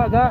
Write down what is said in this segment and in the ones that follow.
Ga.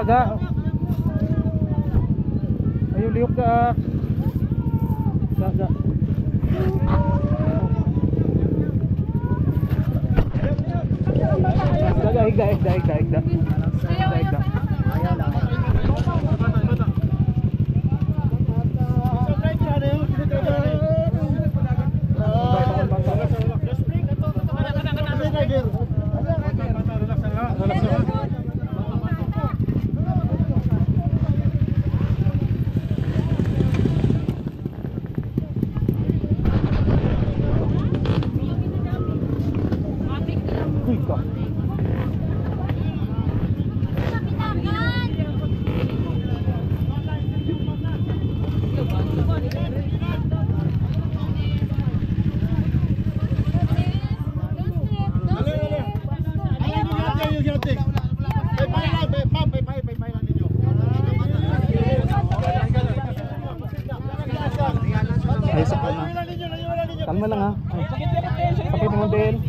Ga. Ayo liuk ga. Ga. Higda. Kalma lang ha. Sakit mo din.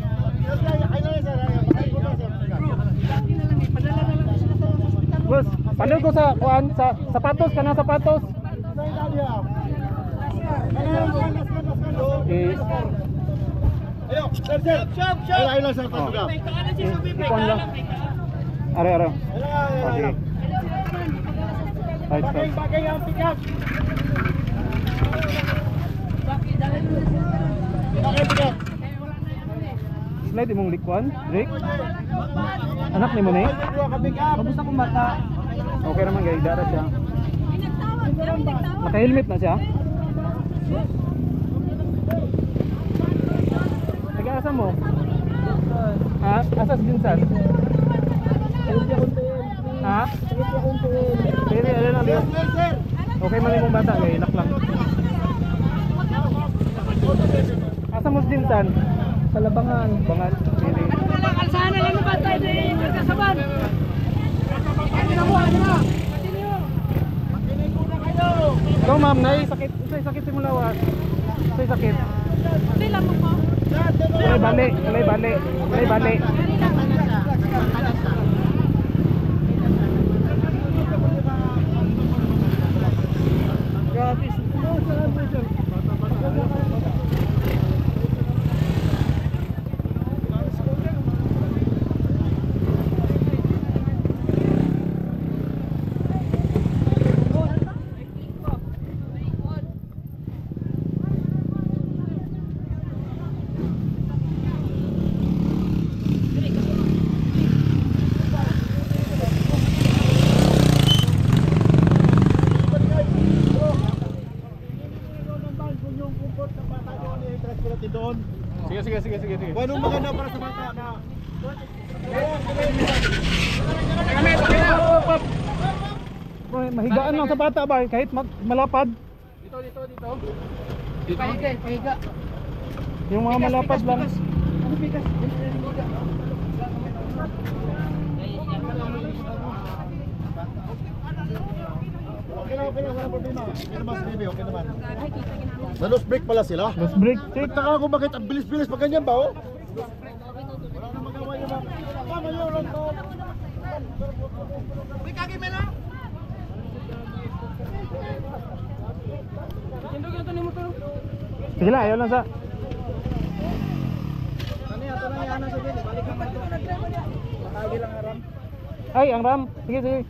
Bos, pandal ko sa kuan sa sapatos kana sapatos. Okay. Ayo, sir. Ayo lang sa sapatos ka. Kuan lang. Are. Okay. Bagay ang pick-up. Slide imong likwan, Rick. Anak ni mo ni? Kamusta kung bata? Okay naman guys, dara siya. Naka-helmet na siya. Taga-asa mo? Ha? Asas ginsan? Ha? Pero ano lang din? Okay man imong bata guys, ilak lang. Asa mo ginsan? Sa Labangan. Bangan. Pili. Kalsana lang ng bata din. Kasaban. Ikaw ma'am, sakit. Isa'y sakit si Mulawas. Isa'y sakit. Pila mo po? Balik. Gratis. Sige. Anong maganda para sa bata na? Mahigaan lang sa bata ba? Kahit malapad. Dito. Pahiga. Yung mga malapad lang. Ano bigas? Okay na, wala problema. Okay naman sa TV, okay naman. Sa loose break pala sila? Loose break. Nagtaka ako bakit ang bilis-bilis pa ganyan ba, oh? Wala na magawa yun, ma'am. Ma'am, ayun lang to. May kagi, Mela? Sige lang, ayaw lang sa. Ay, ang ram. Sige, sige.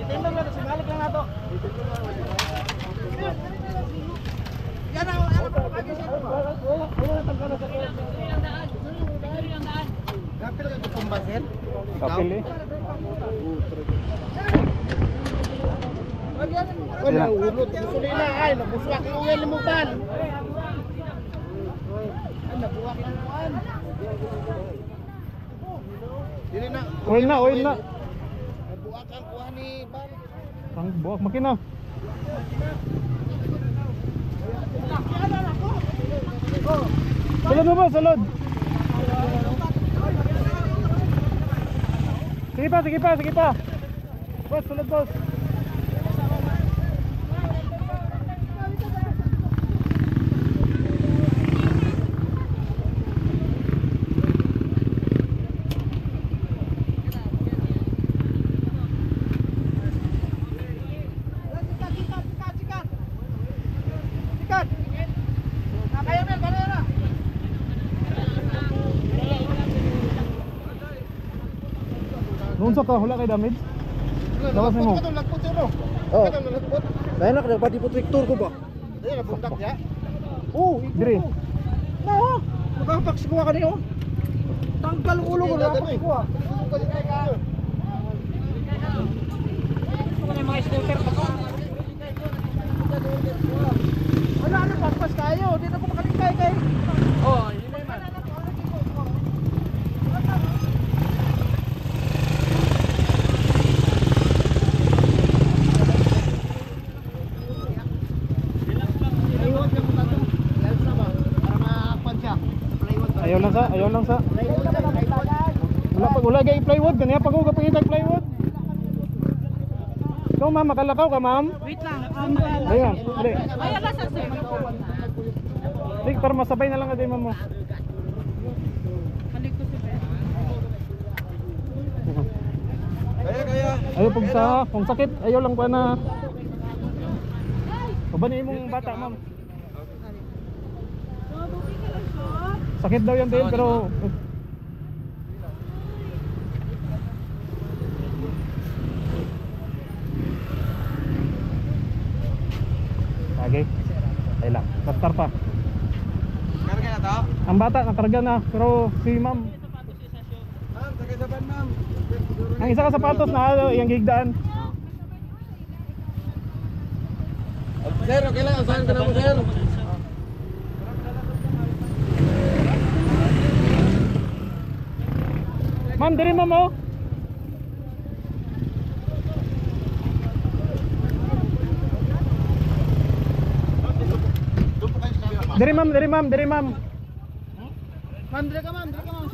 Itimbang lang, sibalik lang nato. Yan ang Kapil ka kumbasin? Kapil eh. Wala, ulot. Sulila ay, nabuswak yung uwel mo ban. Ay, nabuwak yung uwan. Dili na. Oil na, oil na. Nabuwak ang kuha ni ban. Ang buwak makina. Sulod mo ba, sulod. Sige pa, sige pa, sige pa. Boss, sulod boss. Nunsa ka, wala kay damage? Lawas mo. Lagpot yun, no? Oh. Lagpot. Dahil na, pati po tractor ko ba? Dili, nabundak niya. Oo, Dire. Oo, makapaks ko ka niyo. Tanggal ang ulo ko, nakapaks ko ah. Ano, paspas kayo, di na po makalingkay kayo. Oo, yun na man. Ayaw lang sa, ayaw lang sa. Wala pa, wala gay plywood, kaniya pag uga pangitag plywood. Ikaw ma'am, makalakaw ka ma'am. Wait lang. Ayan, dali. Ayan na sa sir. Dik, para masabay na lang ka din ma'am mo. Balik ko si Ben. Kaya. Ayaw pag sa, kung sakit, ayaw lang pa na. Pabani mong bata ma'am. Sakit daw yan din, pero okay. Ay lang, bastar pa. Karga na to? Ang bata nakarga na, pero si ma'am, Ma'am, tagay sa ban, ma'am. ang isa ka sapatos na yung gigdaan. Sir, okay lang. Saan ka na mo, sir? Ma'am, diri ma'am oh. Diri ma'am, diri ma'am, diri ma'am. Ma'am, dire ka, ma'am. Dire ka, ma'am.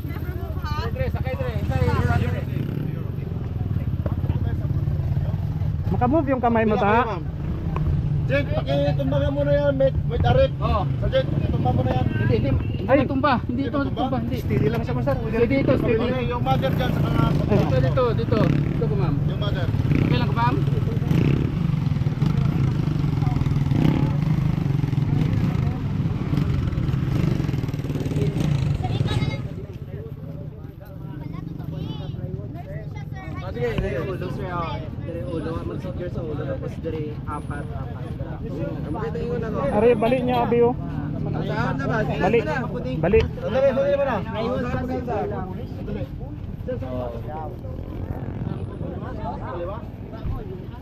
Makamove yung kamay mo ta. Jet, pakitumbagan mo na yan, may tarik. Oo. Sa Jet, pakitumbagan mo na yan. Hindi Ay. tumba. Hindi ito tumba. Hindi. Steady lang siya, master. Dito, steady. Yung mother dyan sa mga... Dito. Dito ko, ma'am. Yung mother. Okay lang ka, ma'am? Sige, dire ulo sir. Dire ulo, mag-secure sa ulo tapos dire apat. Makita yung una ko. Ari, bali niya abi oh. Saan na ba? Bali. Bali. Sandali, sandali mo na.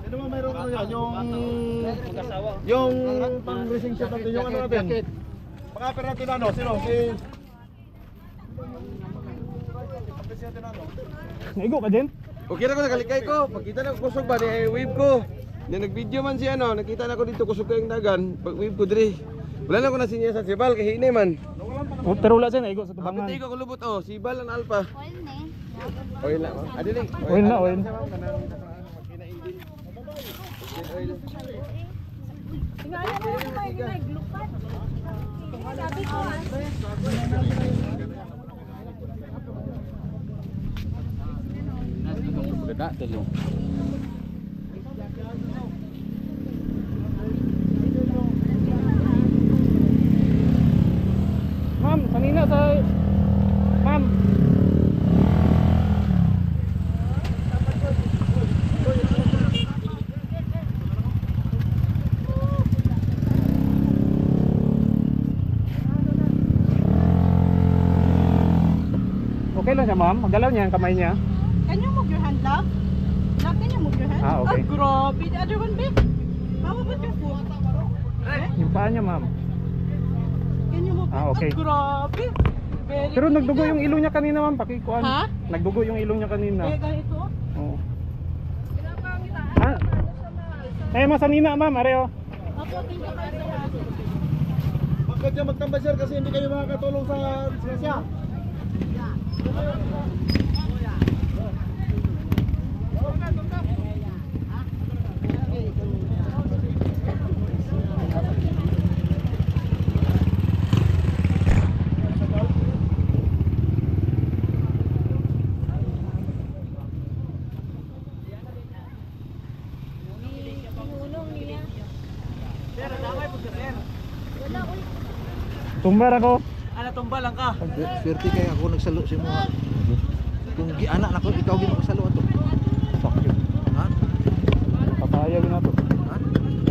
Sino mo mayroon ano yan? Yung pang-racing shot natin, yung ano natin? Pang-upper natin ano? Sino? Si... Pang-racing natin ano? Naigo ka din? Okay na ko nakalikay ko. Pagkita na ko kusog ba ni wave ko. Na nag-video man siya no, nakita na ko dito kusog kayong dagan. Pag wave ko diri. Wala na ko na sinya sa sibal kay hinay man. Oh, pero wala siya naigo sa tubangan. Kapatid ko kulubot oh, sibal ang alpha. Oil na eh. Oil na. Adi lang. Oil na, oil. Tingnan mo kung may ginaglupat. Sabi ko Ganda, tulo. na siya, ma'am. Magalaw niya ang kamay niya. Can you move your hand, love? Love, can you move your hand? Ah, okay. Grabe. The other one, babe. How about your foot? Yung paa niya, ma'am. Can you move Ah, okay. grabe. Very Pero nagdugo yung ilong niya kanina, ma'am. Pakikuan. Ha? Nagdugo yung ilong niya kanina. Eh, ganito. Oo. Ah. Eh, masanina, ma'am. Areo. Apo, tingnan ka. Bakit kayo magtambay sir kasi hindi kayo makakatulong sa disgrasya? Tumbar ako. Swerte kaya ako nagsalo si mo. Kung giana na ko, ikaw gino kasalo ato. Sakit. Ha? Pataya din ato. Ha?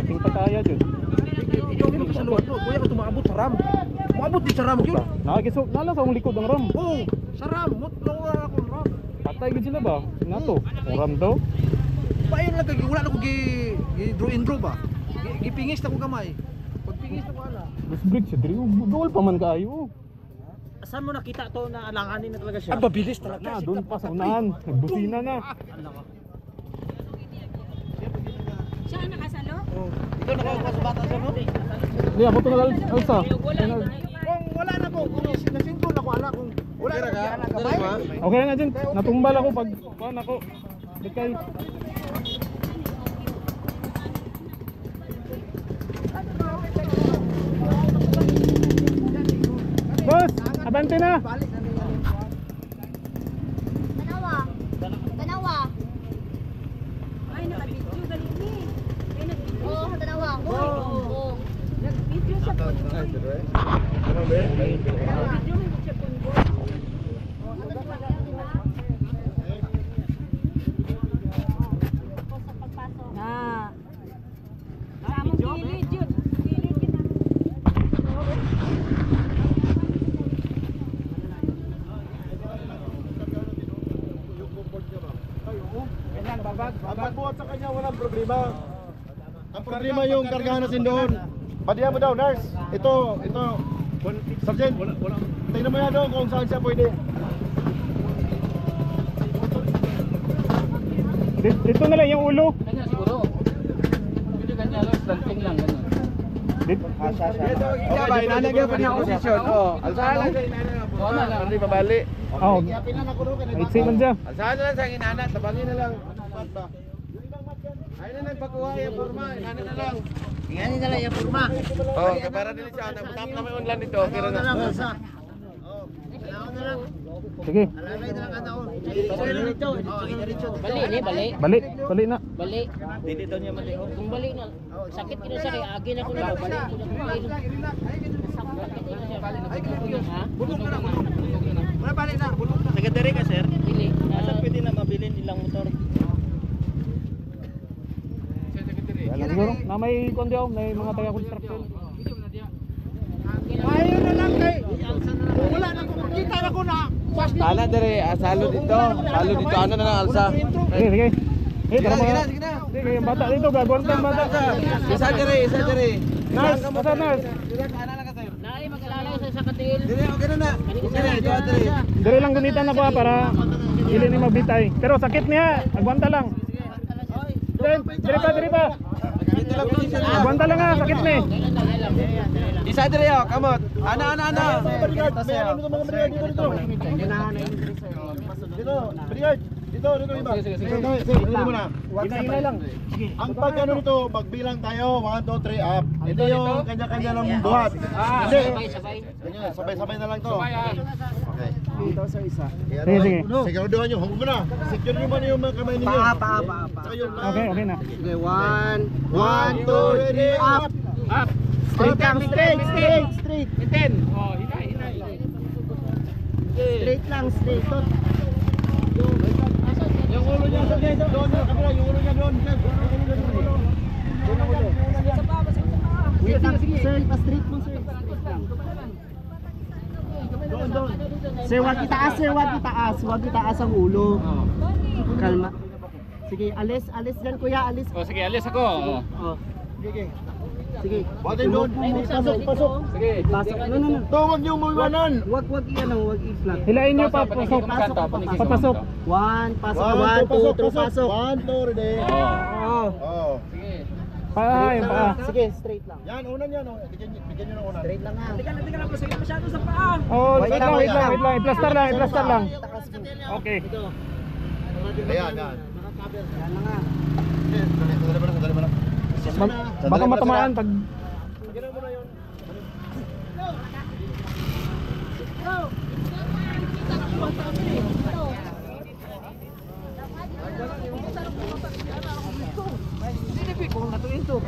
Ating pataya dyan. Ikaw gino kasalo ato. Kuya ka tumaabot sa ram. Maabot di sa ram yun. Nakakisok. Nala sa akong likod ang ram. Oo, sa ram. Nawala ako ng ram. Patay gid sila ba? Nato. Ang ram daw. Pain lang kay wala na ko draw and draw ba. Gipingis na ko gamay. Pag pingis na ko ana. Mas break siya. Diri. Gawal pa man kayo. Saan mo nakita to na alanganin na talaga siya? Ang babilis talaga. Na, doon pa sa unahan. Nagbusina na. Siya ang nakasalo? Ikaw nakakuha sa bata sa no? Hindi, ako ito Alsa. Kung wala na ko, kung nasingko na ko ana kung wala na ko ana kamay. Okay na dyan. Natumbal ako pag kuhan ako. Dekay. Boss! Abante na! Tanawa. Tanawa. Ay, naka-video galing ni. Ay, nag-video. Oo, tanawa. Oo. Nag-video sa po. Ano be? Nag-video mo siya po. Ah. Sa among gilid yun. Gilid kita. Ang buhat sa kanya walang problema. Ang problema yung kargahan natin doon. Padiyan mo daw, nurse. Ito. Sergeant, tingnan mo yan doon kung saan siya pwede. Dito na lang yung ulo. Kanya siguro. Pwede kanya lang, slanting lang. Ganun. Dito. Ito, ba, inanagyan pa niya ang posisyon. Oh, alsahan lang sa inana. Oo na lang. Hindi mabali. Oh. Maitsi man dyan. Alsahan na lang sa inana, tabangin na lang. Ay na nagpakuha yung forma, inana na lang. Ingani na lang yung forma. Oh, para dili siya, nabutap na may online dito. Okay na lang. Sige. Bali ni, bali. Bali. Bali na. Bali. Dili daw niya mali. Kung bali na, sakit kino sa kay agi na ko na bali. Ha? Wala balik na. Bulong na. Taga-dere ka, sir? Dili. Asan pwede na mabilin ilang motor? Yan siguro. Na may kundi ako. May mga taga-construction. Ayaw na lang kay. Wala na ko. Kita na ko na. Ana dere, salo dito. Salo dito, ano na lang alsa. Sige, sige. Tara mga. Sige na. Sige, yung bata dito. Gagawin ka yung bata. Isa dere. Nurse. Basta nurse. Nai mag-alalay sa katil. Dire, okay na na. Okay na, ito dere. Dere lang gunitan ako para hindi ni mabitay. Pero sakit niya. Agwanta lang. Dire pa. Dito lang posisyon niya. Agwanta lang ha. Sakit ni. Isa dere, oh, kamot. Ana. Brigade, may alam nito mga brigade dito. Brigade. Dito, iba. Sige, mo na. Ina lang. Ang pag ano nito, magbilang tayo, 1, 2, 3, up. Hindi yung kanya-kanya lang buhat. Hindi. Sabay. Ganyan, sabay-sabay na lang to. Okay. Sige, sige. Siguraduhan nyo, huwag mo na. Secure nyo muna yung mga kamay ninyo. Pa. Saka yung Okay, okay na. Okay, 1, 1, 2, 3, up. Straight lang, straight. Straight lang, straight. Yung ulo niya doon, yung kamera, yung ulo niya doon. Wait lang, sir, pa-straight mo, sir. Sir, wag itaas, sir, wag itaas. Wag itaas ang ulo. Kalma. Sige, alis dyan kuya, alis. O sige, alis ako. Oh. Sige. Batin doon. Pasok. Sige. Pasok. No. Ito, huwag niyo umuiwanan. Wag iyan, wag i-flat. Hilain niyo pa, pasok. Papasok. One, pasok. One, 1, 2, 3, pasok. 1, 2, ready. Oh. Oh. Paa, yung paa. Sige, straight lang. Yan, unan yan. Oh. Bigyan nyo ng unan. Straight lang ha. Oh, wait lang. I-plaster lang. Okay. Ayan, yan. Yan na nga. Sandali mo lang. Baka matamaan pag... Kung natuin to.